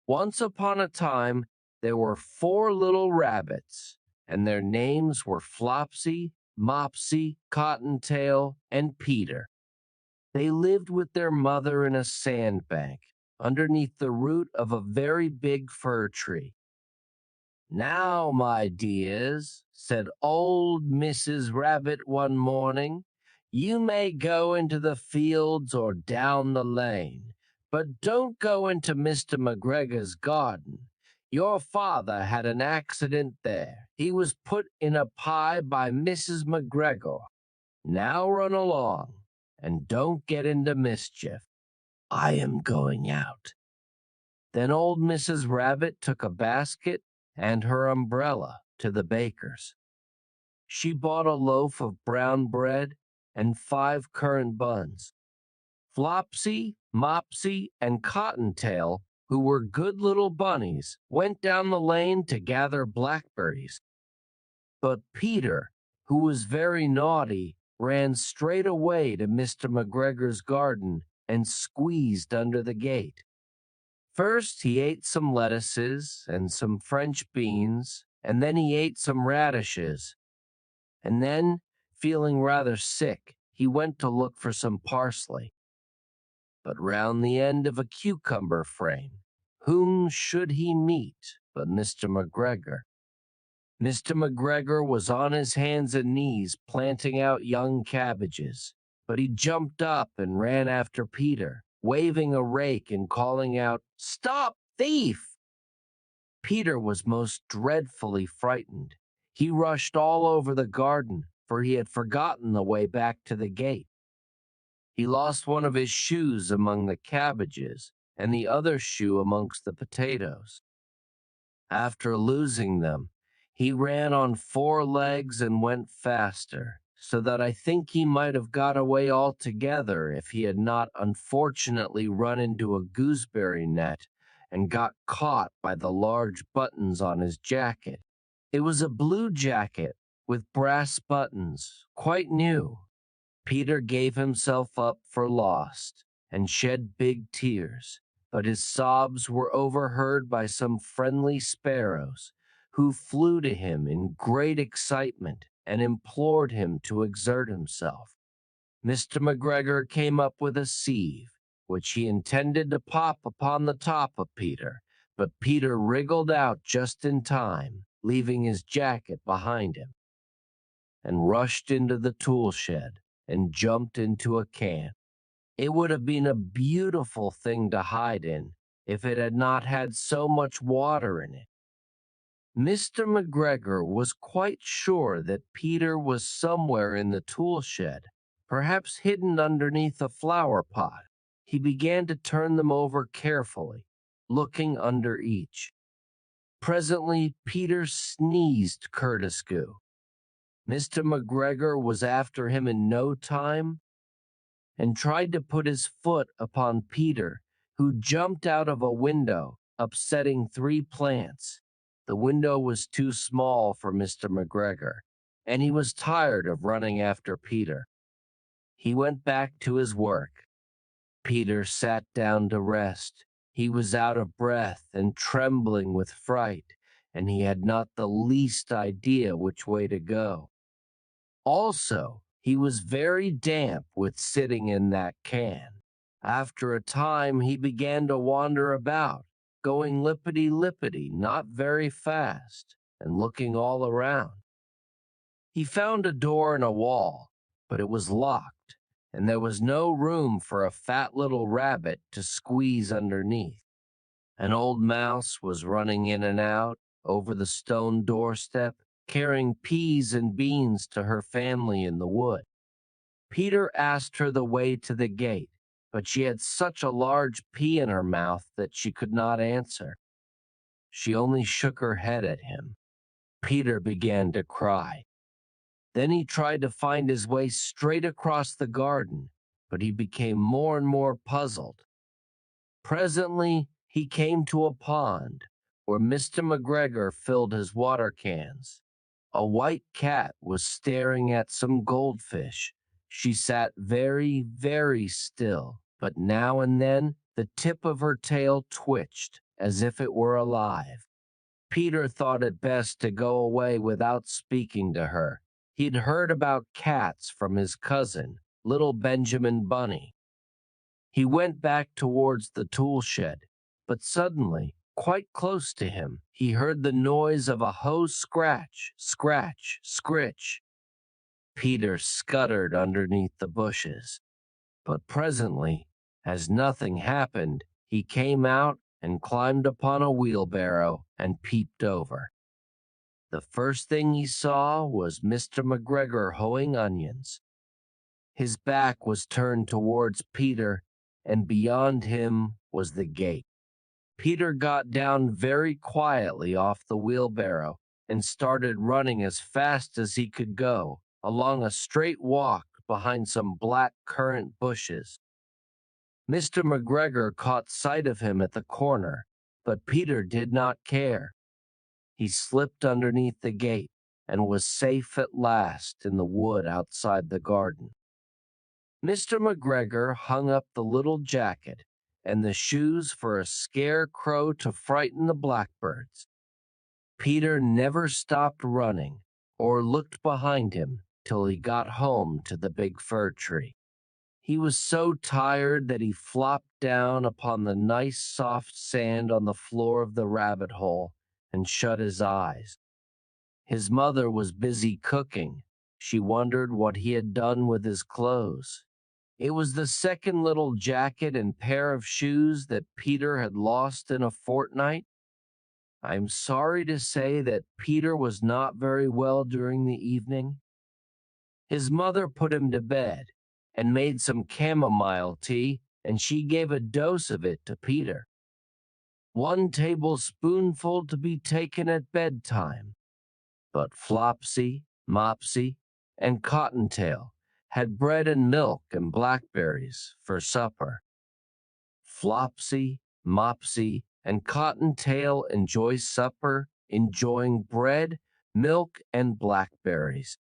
Once upon a time, there were 4 little rabbits, and their names were Flopsy, Mopsy, Cottontail, and Peter. They lived with their mother in a sandbank underneath the root of a very big fir tree. "Now, my dears," said old Mrs. Rabbit one morning, "you may go into the fields or down the lane, but don't go into Mr. McGregor's garden. Your father had an accident there. He was put in a pie by Mrs. McGregor. Now run along, and don't get into mischief. I am going out." Then old Mrs. Rabbit took a basket and her umbrella to the baker's. She bought a loaf of brown bread and 5 currant buns. Flopsy, Mopsy, and Cottontail, who were good little bunnies, went down the lane to gather blackberries. But Peter, who was very naughty, ran straight away to Mr. McGregor's garden and squeezed under the gate. First, he ate some lettuces and some French beans, and then he ate some radishes. And then, feeling rather sick, he went to look for some parsley. But round the end of a cucumber frame, whom should he meet but Mr. McGregor? Mr. McGregor was on his hands and knees planting out young cabbages, but he jumped up and ran after Peter, waving a rake and calling out, "Stop, thief!" Peter was most dreadfully frightened. He rushed all over the garden, for he had forgotten the way back to the gate. He lost one of his shoes among the cabbages and the other shoe amongst the potatoes. After losing them, he ran on 4 legs and went faster, so that I think he might have got away altogether if he had not unfortunately run into a gooseberry net and got caught by the large buttons on his jacket. It was a blue jacket with brass buttons, quite new. Peter gave himself up for lost and shed big tears, but his sobs were overheard by some friendly sparrows, who flew to him in great excitement and implored him to exert himself. Mr. McGregor came up with a sieve, which he intended to pop upon the top of Peter, but Peter wriggled out just in time, leaving his jacket behind him, and rushed into the tool shed and jumped into a can. It would have been a beautiful thing to hide in if it had not had so much water in it. Mr. McGregor was quite sure that Peter was somewhere in the tool shed, perhaps hidden underneath a flower pot. He began to turn them over carefully, looking under each. Presently, Peter sneezed Curtiscoo. Mr. McGregor was after him in no time and tried to put his foot upon Peter, who jumped out of a window, upsetting 3 plants. The window was too small for Mr. McGregor, and he was tired of running after Peter. He went back to his work. Peter sat down to rest. He was out of breath and trembling with fright, and he had not the least idea which way to go. Also, he was very damp with sitting in that can. After a time, he began to wander about, going lippity-lippity, not very fast, and looking all around. He found a door in a wall, but it was locked, and there was no room for a fat little rabbit to squeeze underneath. An old mouse was running in and out over the stone doorstep, carrying peas and beans to her family in the wood. Peter asked her the way to the gate, but she had such a large pea in her mouth that she could not answer. She only shook her head at him. Peter began to cry. Then he tried to find his way straight across the garden, but he became more and more puzzled. Presently, he came to a pond where Mr. McGregor filled his water cans. A white cat was staring at some goldfish. She sat very, very still, but now and then the tip of her tail twitched, as if it were alive. Peter thought it best to go away without speaking to her. He'd heard about cats from his cousin, little Benjamin Bunny. He went back towards the tool shed, but suddenly, quite close to him, he heard the noise of a hoe scratch, scratch, scritch. Peter scuttered underneath the bushes, but presently, as nothing happened, he came out and climbed upon a wheelbarrow and peeped over. The first thing he saw was Mr. McGregor hoeing onions. His back was turned towards Peter, and beyond him was the gate. Peter got down very quietly off the wheelbarrow and started running as fast as he could go along a straight walk behind some black currant bushes. Mr. McGregor caught sight of him at the corner, but Peter did not care. He slipped underneath the gate and was safe at last in the wood outside the garden. Mr. McGregor hung up the little jacket and the shoes for a scarecrow to frighten the blackbirds. Peter never stopped running or looked behind him till he got home to the big fir tree. He was so tired that he flopped down upon the nice soft sand on the floor of the rabbit hole and shut his eyes. His mother was busy cooking. She wondered what he had done with his clothes. It was the second little jacket and pair of shoes that Peter had lost in a fortnight. I'm sorry to say that Peter was not very well during the evening. His mother put him to bed and made some chamomile tea, and she gave a dose of it to Peter. 1 tablespoonful to be taken at bedtime. But Flopsy, Mopsy, and Cottontail had bread and milk and blackberries for supper. Flopsy, Mopsy, and Cottontail enjoy supper, enjoying bread, milk, and blackberries.